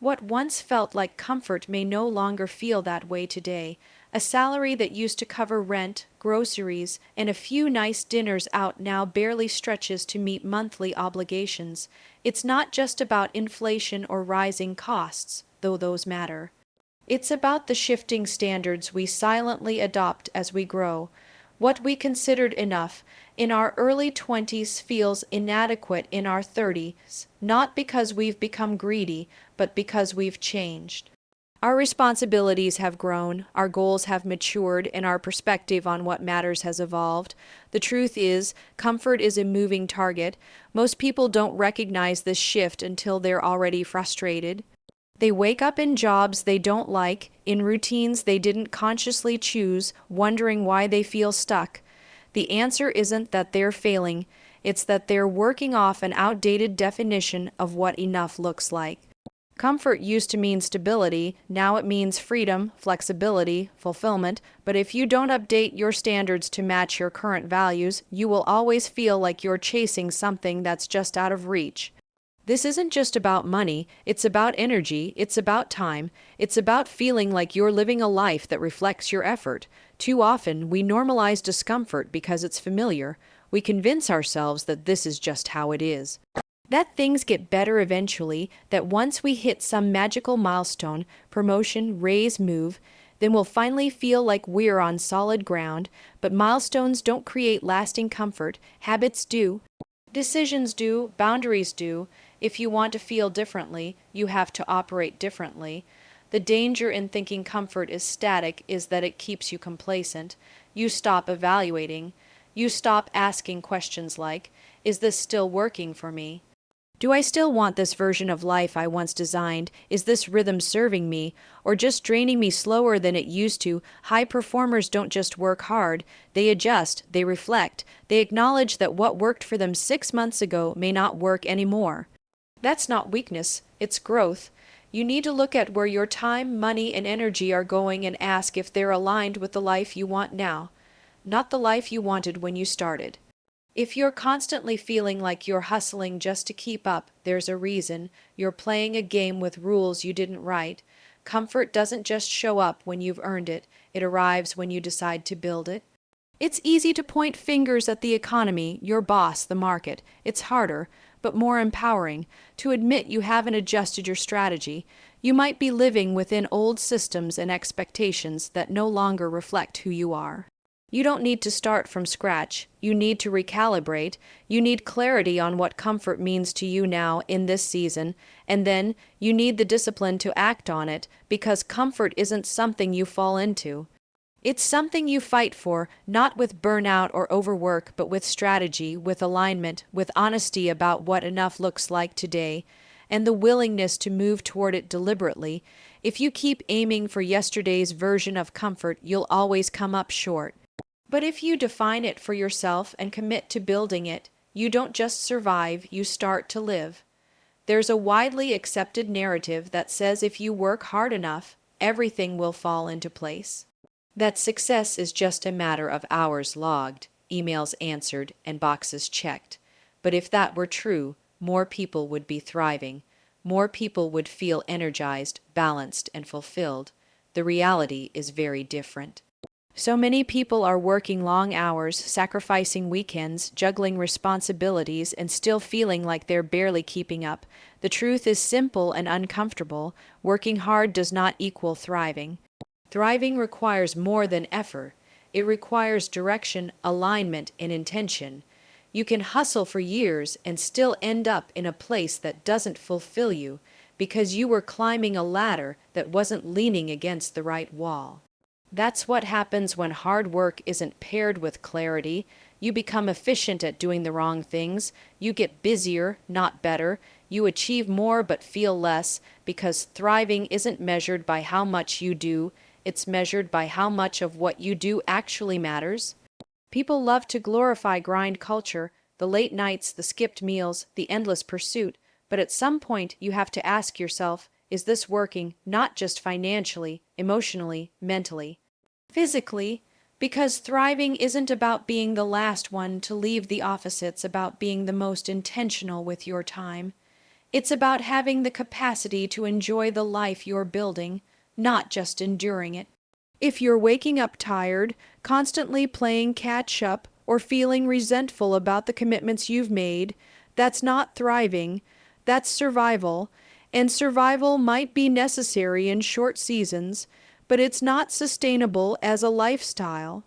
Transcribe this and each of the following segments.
What once felt like comfort may no longer feel that way today. A salary that used to cover rent, groceries, and a few nice dinners out now barely stretches to meet monthly obligations. It's not just about inflation or rising costs, though those matter. It's about the shifting standards we silently adopt as we grow. What we considered enough in our early 20s feels inadequate in our 30s, not because we've become greedy, but because we've changed. Our responsibilities have grown, our goals have matured, and our perspective on what matters has evolved. The truth is, comfort is a moving target. Most people don't recognize this shift until they're already frustrated. They wake up in jobs they don't like, in routines they didn't consciously choose, wondering why they feel stuck. The answer isn't that they're failing, it's that they're working off an outdated definition of what enough looks like. Comfort used to mean stability, now it means freedom, flexibility, fulfillment, but if you don't update your standards to match your current values, you will always feel like you're chasing something that's just out of reach. This isn't just about money, it's about energy, it's about time, it's about feeling like you're living a life that reflects your effort. Too often, we normalize discomfort because it's familiar. We convince ourselves that this is just how it is. That things get better eventually, that once we hit some magical milestone, promotion, raise, move, then we'll finally feel like we're on solid ground. But milestones don't create lasting comfort, habits do. Decisions do, boundaries do. If you want to feel differently, you have to operate differently. The danger in thinking comfort is static is that it keeps you complacent. You stop evaluating. You stop asking questions like, is this still working for me? Do I still want this version of life I once designed? Is this rhythm serving me, or just draining me slower than it used to? High performers don't just work hard, they adjust, they reflect, they acknowledge that what worked for them 6 months ago may not work anymore. That's not weakness, it's growth. You need to look at where your time, money, and energy are going and ask if they're aligned with the life you want now, not the life you wanted when you started. If you're constantly feeling like you're hustling just to keep up, there's a reason. You're playing a game with rules you didn't write. Comfort doesn't just show up when you've earned it, it arrives when you decide to build it. It's easy to point fingers at the economy, your boss, the market. It's harder, but more empowering, to admit you haven't adjusted your strategy. You might be living within old systems and expectations that no longer reflect who you are. You don't need to start from scratch. You need to recalibrate. You need clarity on what comfort means to you now in this season, and then you need the discipline to act on it, because comfort isn't something you fall into. It's something you fight for, not with burnout or overwork, but with strategy, with alignment, with honesty about what enough looks like today, and the willingness to move toward it deliberately. If you keep aiming for yesterday's version of comfort, you'll always come up short. But if you define it for yourself and commit to building it, you don't just survive, you start to live. There's a widely accepted narrative that says if you work hard enough, everything will fall into place. That success is just a matter of hours logged, emails answered, and boxes checked. But if that were true, more people would be thriving. More people would feel energized, balanced, and fulfilled. The reality is very different. So many people are working long hours, sacrificing weekends, juggling responsibilities, and still feeling like they're barely keeping up. The truth is simple and uncomfortable. Working hard does not equal thriving. Thriving requires more than effort. It requires direction, alignment, and intention. You can hustle for years and still end up in a place that doesn't fulfill you because you were climbing a ladder that wasn't leaning against the right wall. That's what happens when hard work isn't paired with clarity. You become efficient at doing the wrong things. You get busier, not better. You achieve more but feel less, because thriving isn't measured by how much you do. It's measured by how much of what you do actually matters. People love to glorify grind culture, the late nights, the skipped meals, the endless pursuit. But at some point you have to ask yourself, is this working, not just financially, emotionally, mentally? Physically, because thriving isn't about being the last one to leave the office, it's about being the most intentional with your time. It's about having the capacity to enjoy the life you're building, not just enduring it. If you're waking up tired, constantly playing catch up, or feeling resentful about the commitments you've made, that's not thriving, that's survival, and survival might be necessary in short seasons, but it's not sustainable as a lifestyle.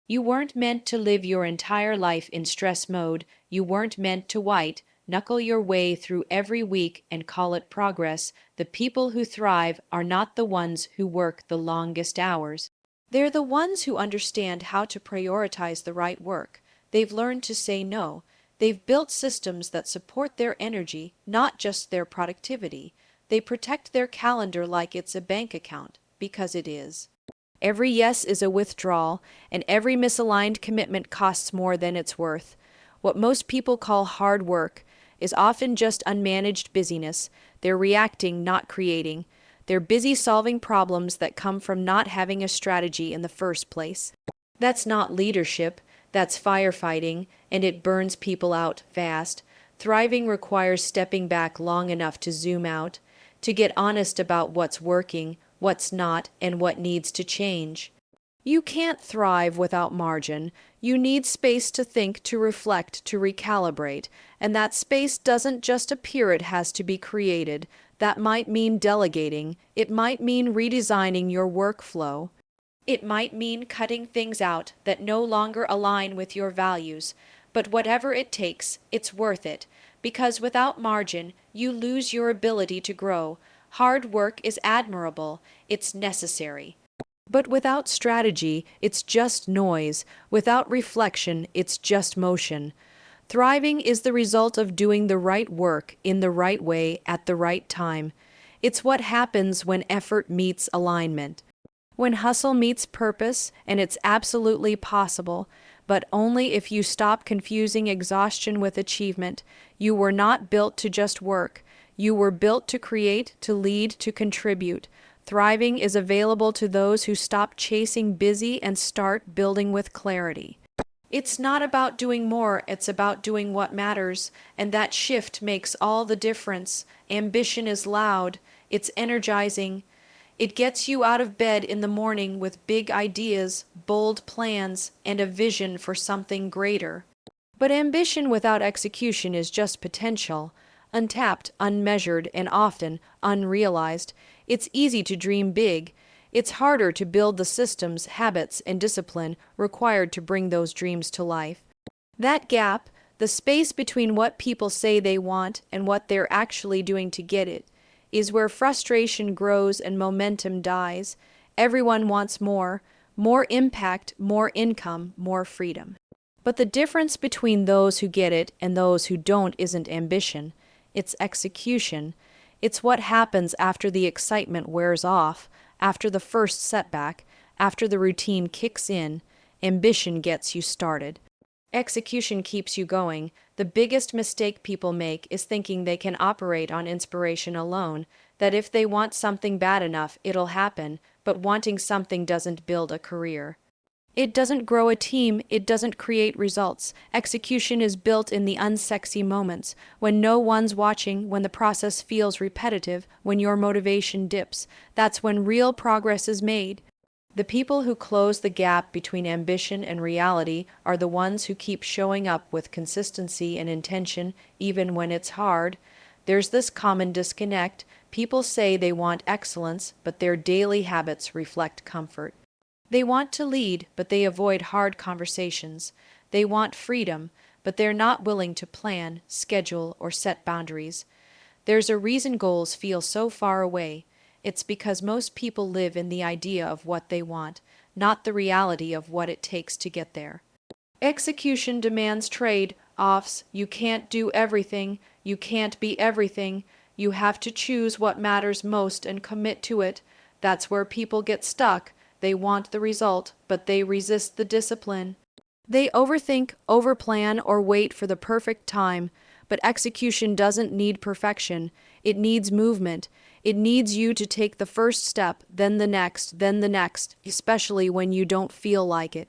You weren't meant to live your entire life in stress mode. You weren't meant to knuckle your way through every week and call it progress. The people who thrive are not the ones who work the longest hours. They're the ones who understand how to prioritize the right work. They've learned to say no. They've built systems that support their energy, not just their productivity. They protect their calendar like it's a bank account, because it is. Every yes is a withdrawal, and every misaligned commitment costs more than it's worth. What most people call hard work is often just unmanaged busyness. They're reacting, not creating. They're busy solving problems that come from not having a strategy in the first place. That's not leadership, that's firefighting, and it burns people out fast. Thriving requires stepping back long enough to zoom out, to get honest about what's working, what's not, and what needs to change. You can't thrive without margin. You need space to think, to reflect, to recalibrate, and that space doesn't just appear, it has to be created. That might mean delegating. It might mean redesigning your workflow. It might mean cutting things out that no longer align with your values. But whatever it takes, it's worth it, because without margin, you lose your ability to grow. Hard work is admirable, it's necessary. But without strategy, it's just noise. Without reflection, it's just motion. Thriving is the result of doing the right work in the right way at the right time. It's what happens when effort meets alignment. When hustle meets purpose, and it's absolutely possible, but only if you stop confusing exhaustion with achievement. You were not built to just work. You were built to create, to lead, to contribute. Thriving is available to those who stop chasing busy and start building with clarity. It's not about doing more, it's about doing what matters, and that shift makes all the difference. Ambition is loud, it's energizing. It gets you out of bed in the morning with big ideas, bold plans, and a vision for something greater. But ambition without execution is just potential, untapped, unmeasured, and often unrealized. It's easy to dream big. It's harder to build the systems, habits, and discipline required to bring those dreams to life. That gap, the space between what people say they want and what they're actually doing to get it, is where frustration grows and momentum dies. Everyone wants more impact, more income, more freedom. But the difference between those who get it and those who don't isn't ambition, it's execution. It's what happens after the excitement wears off, after the first setback, after the routine kicks in. Ambition gets you started. Execution keeps you going. The biggest mistake people make is thinking they can operate on inspiration alone, that if they want something bad enough, it'll happen, but wanting something doesn't build a career. It doesn't grow a team, it doesn't create results. Execution is built in the unsexy moments, when no one's watching, when the process feels repetitive, when your motivation dips. That's when real progress is made. The people who close the gap between ambition and reality are the ones who keep showing up with consistency and intention, even when it's hard. There's this common disconnect. People say they want excellence, but their daily habits reflect comfort. They want to lead, but they avoid hard conversations. They want freedom, but they're not willing to plan, schedule, or set boundaries. There's a reason goals feel so far away. It's because most people live in the idea of what they want, not the reality of what it takes to get there. Execution demands trade-offs. You can't do everything. You can't be everything. You have to choose what matters most and commit to it. That's where people get stuck. They want the result, but they resist the discipline. They overthink, overplan, or wait for the perfect time. But execution doesn't need perfection. It needs movement. It needs you to take the first step, then the next, especially when you don't feel like it.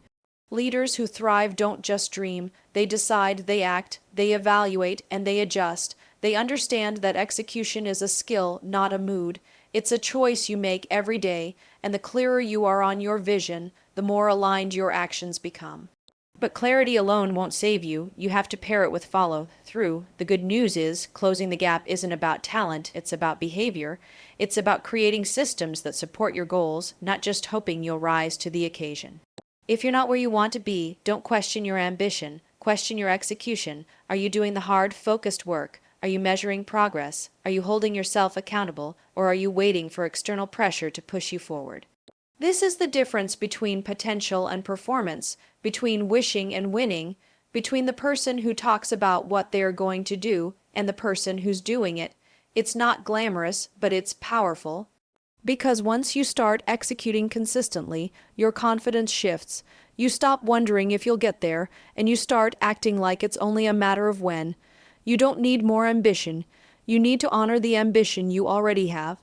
Leaders who thrive don't just dream. They decide, they act, they evaluate, and they adjust. They understand that execution is a skill, not a mood. It's a choice you make every day, and the clearer you are on your vision, the more aligned your actions become. But clarity alone won't save you. You have to pair it with follow through. The good news is, closing the gap isn't about talent, it's about behavior. It's about creating systems that support your goals, not just hoping you'll rise to the occasion. If you're not where you want to be, don't question your ambition. Question your execution. Are you doing the hard, focused work? Are you measuring progress? Are you holding yourself accountable? Or are you waiting for external pressure to push you forward? This is the difference between potential and performance, between wishing and winning, between the person who talks about what they're going to do and the person who's doing it. It's not glamorous, but it's powerful. Because once you start executing consistently, your confidence shifts. You stop wondering if you'll get there, and you start acting like it's only a matter of when. You don't need more ambition. You need to honor the ambition you already have.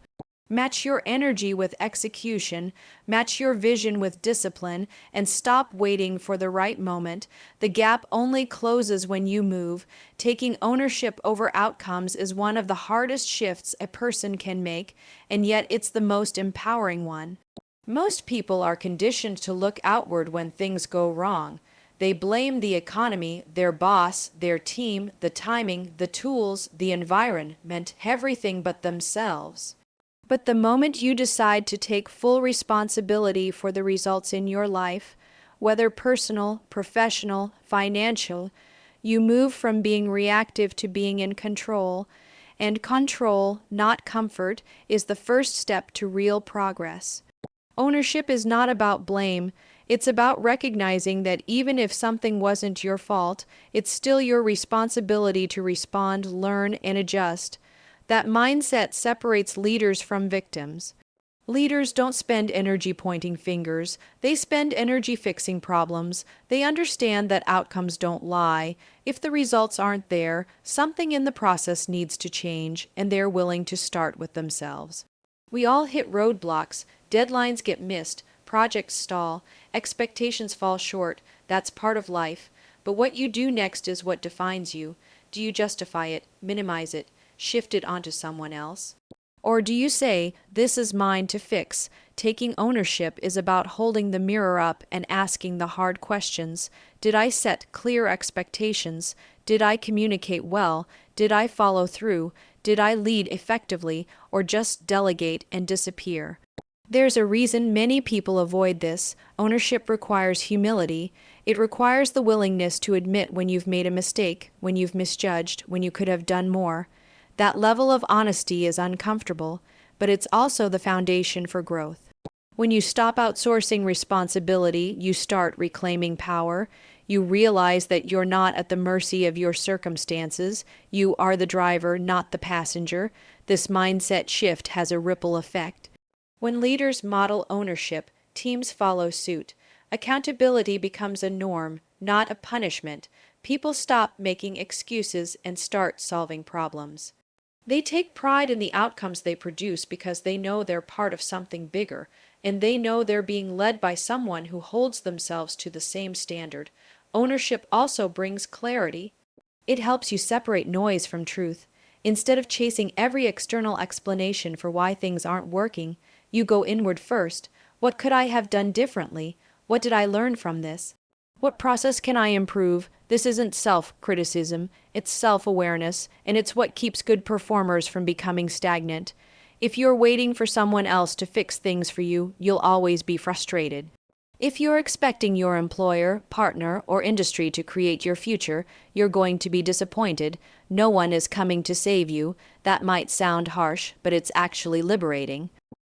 Match your energy with execution, match your vision with discipline, and stop waiting for the right moment. The gap only closes when you move. Taking ownership over outcomes is one of the hardest shifts a person can make, and yet it's the most empowering one. Most people are conditioned to look outward when things go wrong. They blame the economy, their boss, their team, the timing, the tools, the environment, everything but themselves. But the moment you decide to take full responsibility for the results in your life, whether personal, professional, financial, you move from being reactive to being in control, and control, not comfort, is the first step to real progress. Ownership is not about blame. It's about recognizing that even if something wasn't your fault, it's still your responsibility to respond, learn, and adjust. That mindset separates leaders from victims. Leaders don't spend energy pointing fingers. They spend energy fixing problems. They understand that outcomes don't lie. If the results aren't there, something in the process needs to change, and they're willing to start with themselves. We all hit roadblocks. Deadlines get missed. Projects stall. Expectations fall short. That's part of life. But what you do next is what defines you. Do you justify it, minimize it, shift it onto someone else? Or do you say, this is mine to fix? Taking ownership is about holding the mirror up and asking the hard questions. Did I set clear expectations? Did I communicate well? Did I follow through? Did I lead effectively, or just delegate and disappear? There's a reason many people avoid this. Ownership requires humility. It requires the willingness to admit when you've made a mistake, when you've misjudged, when you could have done more. That level of honesty is uncomfortable, but it's also the foundation for growth. When you stop outsourcing responsibility, you start reclaiming power. You realize that you're not at the mercy of your circumstances. You are the driver, not the passenger. This mindset shift has a ripple effect. When leaders model ownership, teams follow suit. Accountability becomes a norm, not a punishment. People stop making excuses and start solving problems. They take pride in the outcomes they produce because they know they're part of something bigger, and they know they're being led by someone who holds themselves to the same standard. Ownership also brings clarity. It helps you separate noise from truth. Instead of chasing every external explanation for why things aren't working, you go inward first. What could I have done differently? What did I learn from this? What process can I improve? This isn't self-criticism, it's self-awareness, and it's what keeps good performers from becoming stagnant. If you're waiting for someone else to fix things for you, you'll always be frustrated. If you're expecting your employer, partner, or industry to create your future, you're going to be disappointed. No one is coming to save you. That might sound harsh, but it's actually liberating.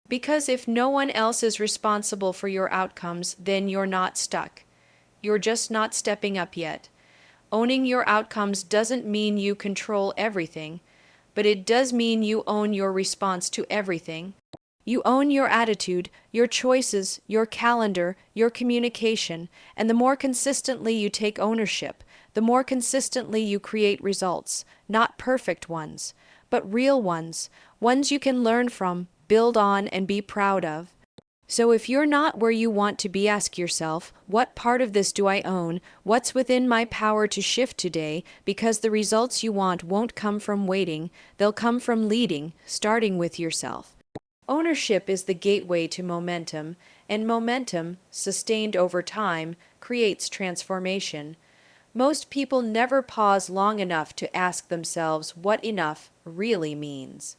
Because if no one else is responsible for your outcomes, then you're not stuck. You're just not stepping up yet. Owning your outcomes doesn't mean you control everything, but it does mean you own your response to everything. You own your attitude, your choices, your calendar, your communication, and the more consistently you take ownership, the more consistently you create results, not perfect ones, but real ones, ones you can learn from, build on, and be proud of. So if you're not where you want to be, ask yourself, what part of this do I own? What's within my power to shift today? Because the results you want won't come from waiting, they'll come from leading, starting with yourself. Ownership is the gateway to momentum, and momentum, sustained over time, creates transformation. Most people never pause long enough to ask themselves what enough really means.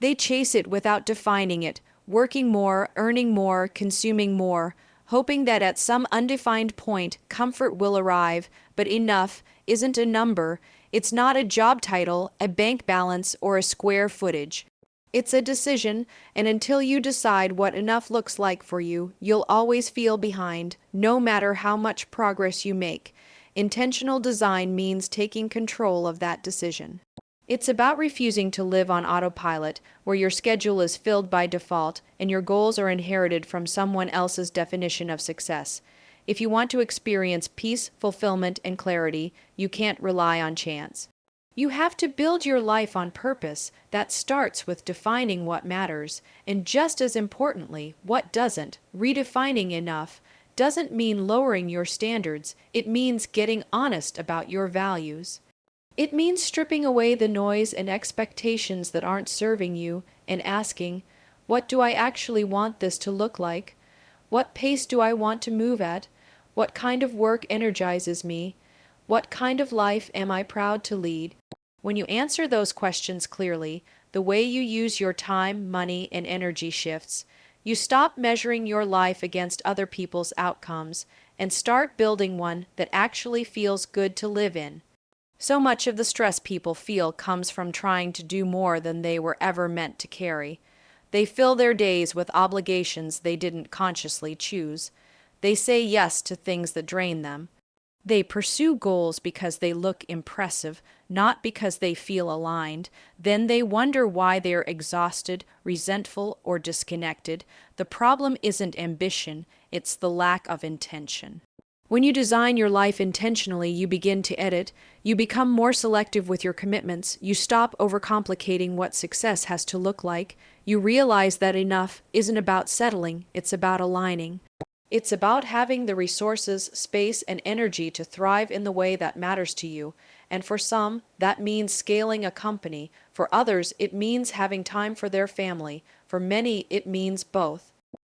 They chase it without defining it, working more, earning more, consuming more, hoping that at some undefined point comfort will arrive, but enough isn't a number, it's not a job title, a bank balance, or a square footage. It's a decision, and until you decide what enough looks like for you, you'll always feel behind, no matter how much progress you make. Intentional design means taking control of that decision. It's about refusing to live on autopilot, where your schedule is filled by default and your goals are inherited from someone else's definition of success. If you want to experience peace, fulfillment, and clarity, you can't rely on chance. You have to build your life on purpose. That starts with defining what matters, and just as importantly, what doesn't. Redefining enough doesn't mean lowering your standards, it means getting honest about your values. It means stripping away the noise and expectations that aren't serving you and asking, what do I actually want this to look like? What pace do I want to move at? What kind of work energizes me? What kind of life am I proud to lead? When you answer those questions clearly, the way you use your time, money, and energy shifts. You stop measuring your life against other people's outcomes and start building one that actually feels good to live in. So much of the stress people feel comes from trying to do more than they were ever meant to carry. They fill their days with obligations they didn't consciously choose. They say yes to things that drain them. They pursue goals because they look impressive, not because they feel aligned. Then they wonder why they're exhausted, resentful, or disconnected. The problem isn't ambition, it's the lack of intention. When you design your life intentionally, you begin to edit. You become more selective with your commitments. You stop overcomplicating what success has to look like. You realize that enough isn't about settling, it's about aligning. It's about having the resources, space, and energy to thrive in the way that matters to you. And for some, that means scaling a company. For others, it means having time for their family. For many, it means both.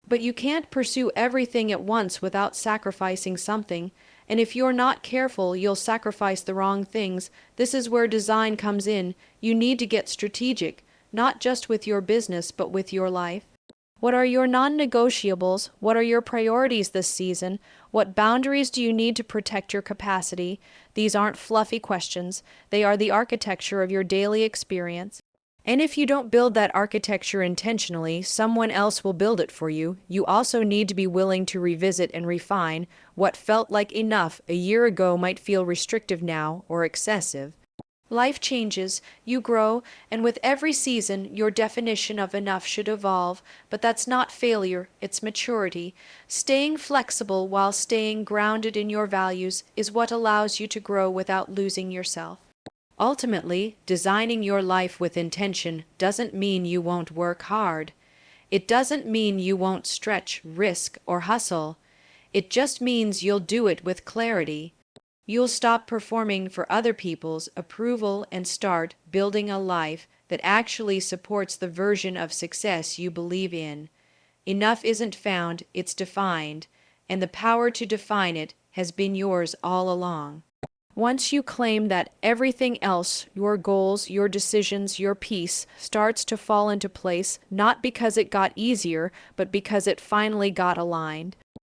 But you can't pursue everything at once without sacrificing something, and if you're not careful, you'll sacrifice the wrong things. This is where design comes in. You need to get strategic, not just with your business, but with your life. What are your non-negotiables? What are your priorities this season? What boundaries do you need to protect your capacity? These aren't fluffy questions. They are the architecture of your daily experience. And if you don't build that architecture intentionally, someone else will build it for you. You also need to be willing to revisit and refine. What felt like enough a year ago might feel restrictive now or excessive. Life changes, you grow, and with every season, your definition of enough should evolve, but that's not failure, it's maturity. Staying flexible while staying grounded in your values is what allows you to grow without losing yourself. Ultimately, designing your life with intention doesn't mean you won't work hard. It doesn't mean you won't stretch, risk, or hustle. It just means you'll do it with clarity. You'll stop performing for other people's approval and start building a life that actually supports the version of success you believe in. Enough isn't found, it's defined, and the power to define it has been yours all along. Once you claim that, everything else, your goals, your decisions, your peace, starts to fall into place, not because it got easier, but because it finally got aligned.